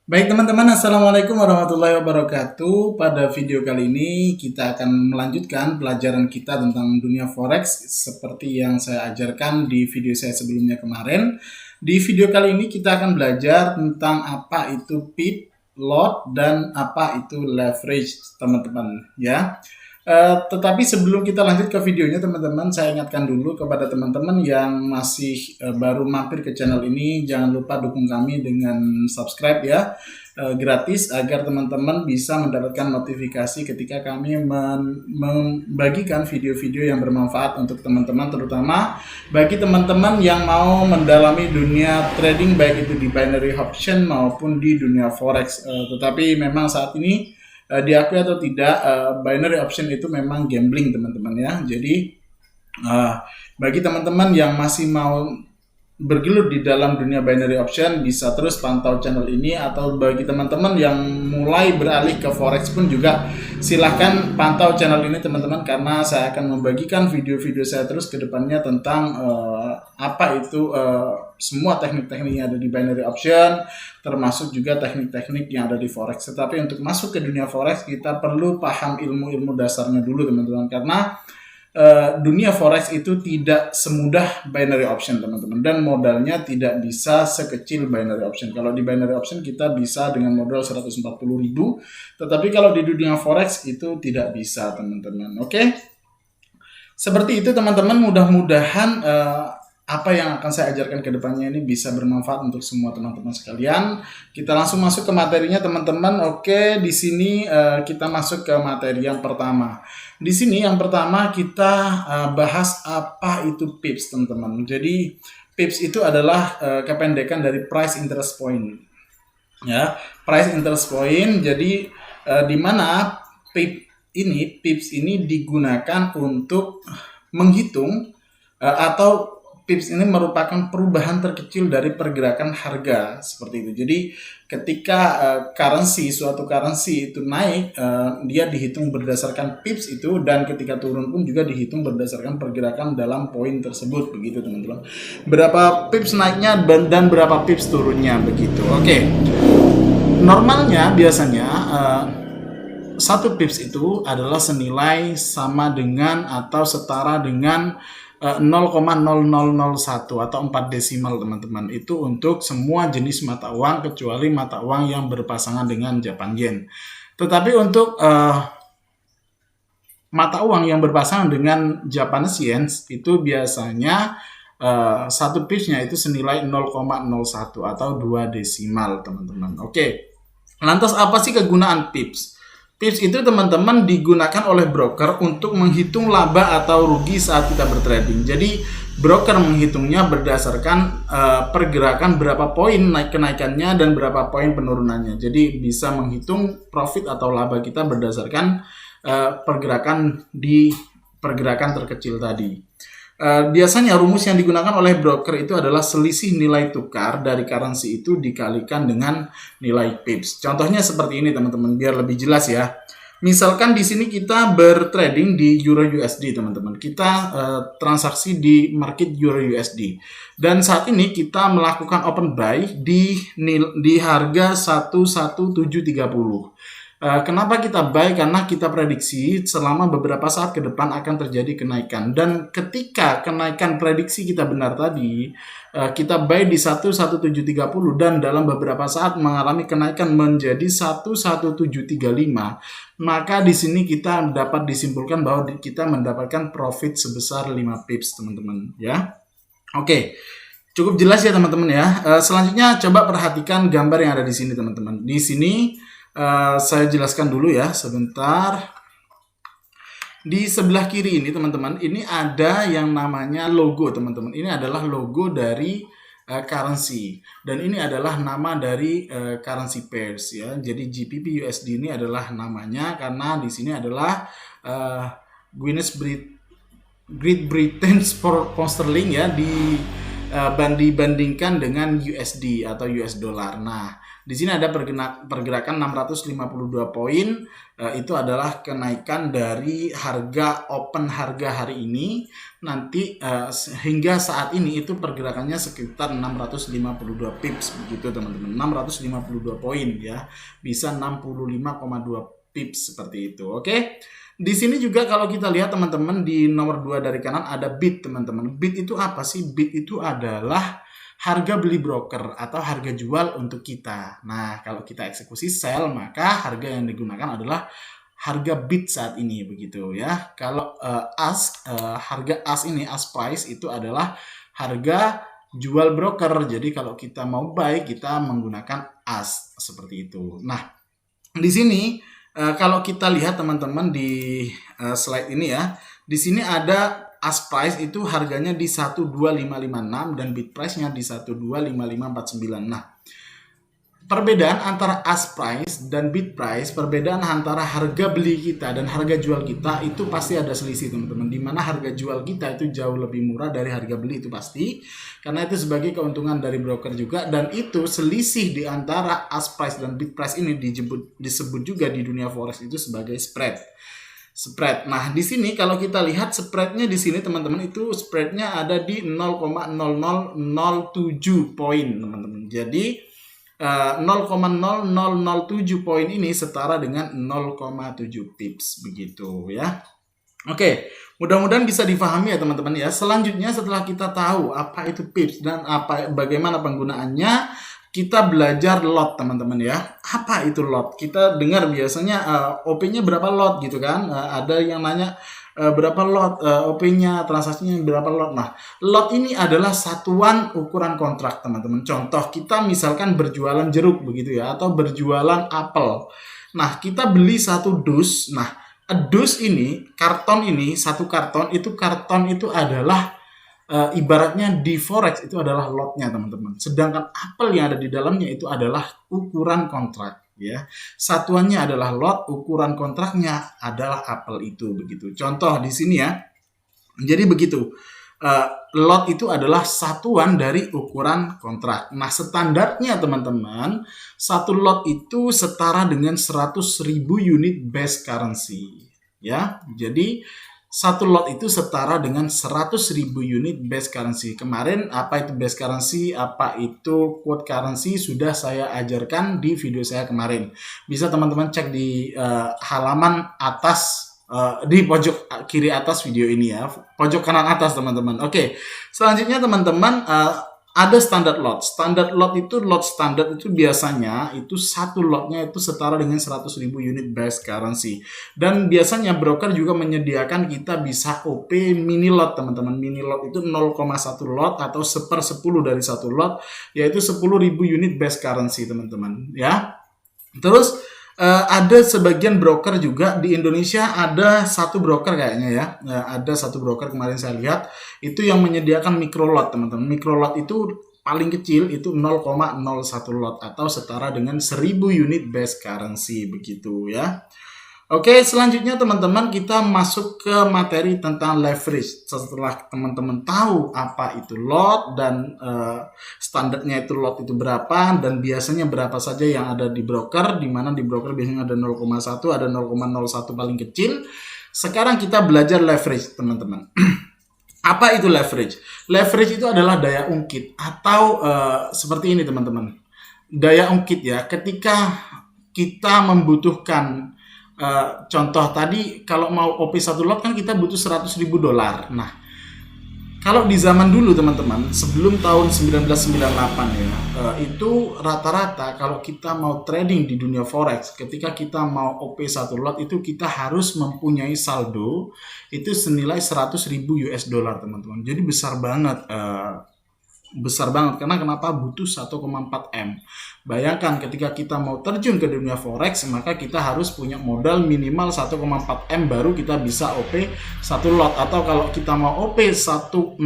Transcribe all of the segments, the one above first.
Baik teman-teman, Assalamualaikum warahmatullahi wabarakatuh. Pada video kali ini kita akan melanjutkan pelajaran kita tentang dunia forex seperti yang saya ajarkan di video saya sebelumnya kemarin. Di video kali ini kita akan belajar tentang apa itu pip, lot, dan apa itu leverage teman-teman ya. Tetapi sebelum kita lanjut ke videonya teman-teman, saya ingatkan dulu kepada teman-teman yang masih baru mampir ke channel ini, jangan lupa dukung kami dengan subscribe ya, gratis agar teman-teman bisa mendapatkan notifikasi ketika kami membagikan video-video yang bermanfaat untuk teman-teman, terutama bagi teman-teman yang mau mendalami dunia trading baik itu di binary option maupun di dunia forex. Tetapi memang saat ini diakui atau tidak, binary option itu memang gambling teman-teman ya. Jadi bagi teman-teman yang masih mau bergelut di dalam dunia binary option, bisa terus pantau channel ini, atau bagi teman-teman yang mulai beralih ke forex pun juga silahkan pantau channel ini teman-teman, karena saya akan membagikan video-video saya terus ke depannya tentang apa itu semua teknik-teknik yang ada di binary option, termasuk juga teknik-teknik yang ada di forex. Tetapi untuk masuk ke dunia forex kita perlu paham ilmu-ilmu dasarnya dulu teman-teman, karena dunia forex itu tidak semudah binary option teman-teman, dan modalnya tidak bisa sekecil binary option. Kalau di binary option kita bisa dengan modal 140.000, tetapi kalau di dunia forex itu tidak bisa teman-teman. Oke, seperti itu teman-teman. Mudah-mudahan apa yang akan saya ajarkan ke depannya ini bisa bermanfaat untuk semua teman-teman sekalian. Kita langsung masuk ke materinya teman-teman. Oke, di sini kita masuk ke materi yang pertama. Di sini yang pertama kita bahas apa itu pips teman-teman. Jadi pips itu adalah kependekan dari price interest point. Ya, price interest point. Jadi di mana pips ini digunakan untuk menghitung atau pips ini merupakan perubahan terkecil dari pergerakan harga, seperti itu. Jadi ketika suatu currency itu naik, dia dihitung berdasarkan pips itu, dan ketika turun pun juga dihitung berdasarkan pergerakan dalam poin tersebut, begitu teman-teman. Berapa pips naiknya dan berapa pips turunnya, begitu. Oke. Normalnya biasanya satu pips itu adalah senilai sama dengan atau setara dengan 0,0001 atau 4 desimal teman-teman. Itu untuk semua jenis mata uang kecuali mata uang yang berpasangan dengan Japan Yen. Tetapi untuk mata uang yang berpasangan dengan Japanese Yen itu biasanya satu pipsnya itu senilai 0,01 atau 2 desimal teman-teman. Oke. Lantas apa sih kegunaan pips? Pips itu teman-teman digunakan oleh broker untuk menghitung laba atau rugi saat kita bertrading. Jadi broker menghitungnya berdasarkan pergerakan berapa poin kenaikannya dan berapa poin penurunannya. Jadi bisa menghitung profit atau laba kita berdasarkan pergerakan terkecil tadi. Biasanya rumus yang digunakan oleh broker itu adalah selisih nilai tukar dari currency itu dikalikan dengan nilai pips. Contohnya seperti ini teman-teman, biar lebih jelas ya. Misalkan di sini kita bertrading di Euro USD teman-teman. Kita transaksi di market Euro USD. Dan saat ini kita melakukan open buy di harga 11730. Kenapa kita buy? Karena kita prediksi selama beberapa saat ke depan akan terjadi kenaikan. Dan ketika kenaikan prediksi kita benar tadi, kita buy di 11730 dan dalam beberapa saat mengalami kenaikan menjadi 11735. Maka di sini kita dapat disimpulkan bahwa kita mendapatkan profit sebesar 5 pips teman-teman ya. Oke. Cukup jelas ya teman-teman ya. Selanjutnya coba perhatikan gambar yang ada di sini teman-teman. Di sini saya jelaskan dulu ya sebentar. Di sebelah kiri ini teman-teman, ini ada yang namanya logo teman-teman. Ini adalah logo dari currency, dan ini adalah nama dari currency pairs ya. Jadi GBP USD ini adalah namanya karena di sini adalah Great Britain pound sterling ya, dibandingkan dengan USD atau US dollar. Nah, di sini ada pergerakan 652 poin. Itu adalah kenaikan dari harga open harga hari ini. Nanti hingga saat ini itu pergerakannya sekitar 652 pips begitu teman-teman. 652 poin ya. Bisa 65,2 pips seperti itu. Oke. Di sini juga kalau kita lihat teman-teman di nomor 2 dari kanan ada bid teman-teman. Bid itu apa sih? Bid itu adalah harga beli broker atau harga jual untuk kita. Nah, kalau kita eksekusi sell, maka harga yang digunakan adalah harga bid saat ini begitu ya. Kalau harga ask price itu adalah harga jual broker. Jadi kalau kita mau buy, kita menggunakan ask seperti itu. Nah, di sini kalau kita lihat teman-teman di slide ini ya, di sini ada ask price itu harganya di 12556 dan bid price-nya di 1255549. Nah, perbedaan antara ask price dan bid price, perbedaan antara harga beli kita dan harga jual kita itu pasti ada selisih teman-teman. Dimana harga jual kita itu jauh lebih murah dari harga beli itu pasti. Karena itu sebagai keuntungan dari broker juga, dan itu selisih di antara ask price dan bid price ini disebut juga di dunia forex itu sebagai spread. Nah, di sini kalau kita lihat spreadnya di sini teman-teman, itu spreadnya ada di 0,0007 poin teman-teman. Jadi 0,0007 poin ini setara dengan 0,7 pips begitu ya. Oke, mudah-mudahan bisa difahami ya teman-teman ya. Selanjutnya setelah kita tahu apa itu pips dan bagaimana penggunaannya, kita belajar lot teman-teman ya. Apa itu lot? Kita dengar biasanya OP-nya berapa lot gitu kan. Ada yang nanya berapa lot OP-nya, transaksinya berapa lot. Nah, lot ini adalah satuan ukuran kontrak teman-teman. Contoh kita misalkan berjualan jeruk begitu ya, atau berjualan apel. Nah, kita beli satu dus. Nah, dus ini, karton ini, satu karton itu adalah ibaratnya di forex itu adalah lotnya teman-teman. Sedangkan apel yang ada di dalamnya itu adalah ukuran kontrak ya. Satuannya adalah lot, ukuran kontraknya adalah apel itu begitu. Contoh di sini ya. Jadi begitu. Lot itu adalah satuan dari ukuran kontrak. Nah, standarnya teman-teman, satu lot itu setara dengan 100.000 unit base currency ya. Jadi satu lot itu setara dengan 100.000 unit base currency. Kemarin apa itu base currency, apa itu quote currency sudah saya ajarkan di video saya kemarin. Bisa teman-teman cek di halaman atas, di pojok kiri atas video ini ya. Pojok kanan atas teman-teman. Oke, selanjutnya teman-teman ada standard lot. Standard lot itu, lot standar itu biasanya itu satu lotnya itu setara dengan 100.000 unit base currency. Dan biasanya broker juga menyediakan kita bisa OP mini lot teman-teman. Mini lot itu 0,1 lot atau 1/10 dari satu lot, yaitu 10.000 unit base currency teman-teman ya. Terus ada sebagian broker juga di Indonesia, ada satu broker kayaknya ya. Ada satu broker kemarin saya lihat itu yang menyediakan micro lot teman-teman. Micro lot itu paling kecil itu 0,01 lot atau setara dengan 1.000 unit base currency begitu ya. Oke, selanjutnya teman-teman kita masuk ke materi tentang leverage. Setelah teman-teman tahu apa itu lot dan standarnya itu lot itu berapa dan biasanya berapa saja yang ada di broker, di mana di broker biasanya ada 0,1, ada 0,01 paling kecil. Sekarang kita belajar leverage teman-teman. Apa itu leverage? Leverage itu adalah daya ungkit atau seperti ini teman-teman. Daya ungkit ya, ketika kita membutuhkan contoh tadi kalau mau OP satu lot kan kita butuh $100.000. Nah, kalau di zaman dulu teman-teman, sebelum tahun 1998 ya, itu rata-rata kalau kita mau trading di dunia forex, ketika kita mau OP satu lot itu kita harus mempunyai saldo itu senilai $100.000 teman-teman. Jadi besar banget. Karena kenapa? Butuh 1,4 M. Bayangkan ketika kita mau terjun ke dunia forex, maka kita harus punya modal minimal 1,4 M baru kita bisa OP satu lot. Atau kalau kita mau OP 0,1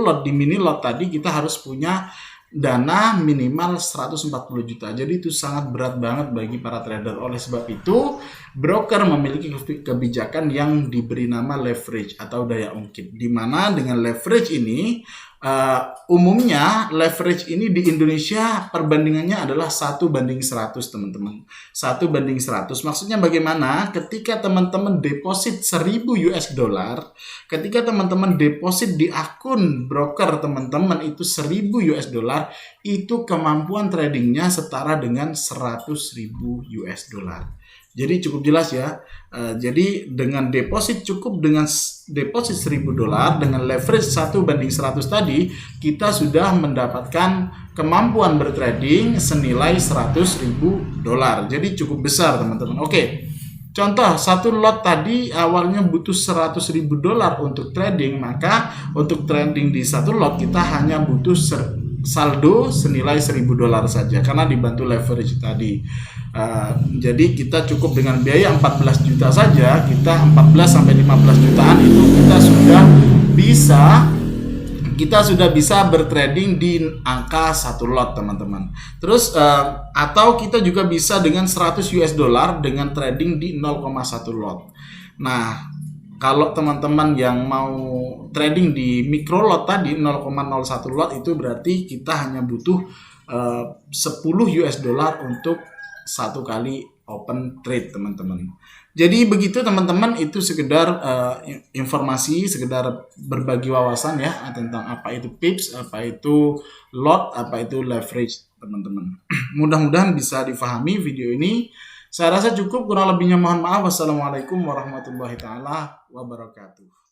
lot di mini lot tadi, kita harus punya dana minimal 140 juta. Jadi itu sangat berat banget bagi para trader. Oleh sebab itu, broker memiliki kebijakan yang diberi nama leverage atau daya ungkit. Di mana dengan leverage ini Umumnya leverage ini di Indonesia perbandingannya adalah 1:100 teman-teman. 1:100 maksudnya bagaimana? Ketika teman-teman deposit 1000 US dollar, ketika teman-teman deposit di akun broker teman-teman itu 1000 US dollar, itu kemampuan tradingnya setara dengan 100.000 US dollar. Jadi cukup jelas ya. Jadi dengan deposit cukup dengan deposit 1000 dolar dengan leverage 1:100 tadi, kita sudah mendapatkan kemampuan bertrading senilai 100.000 dolar. Jadi cukup besar teman-teman. Oke. Contoh, satu lot tadi awalnya butuh 100.000 dolar untuk trading, maka untuk trading di satu lot kita hanya butuh saldo senilai 1.000 dolar saja karena dibantu leverage tadi. Jadi kita cukup dengan biaya 14 juta saja, kita 14 sampai 15 jutaan itu kita sudah bisa bertrading di angka satu lot teman-teman. Terus atau kita juga bisa dengan 100 US dollar dengan trading di 0,1 lot. Nah, kalau teman-teman yang mau trading di micro lot tadi 0,01 lot itu berarti kita hanya butuh 10 US dollar untuk satu kali open trade teman-teman. Jadi begitu teman-teman, itu sekedar informasi, sekedar berbagi wawasan ya tentang apa itu pips, apa itu lot, apa itu leverage teman-teman. Mudah-mudahan bisa difahami video ini. Saya rasa cukup, kurang lebihnya mohon maaf. Wassalamualaikum warahmatullahi taala wabarakatuh.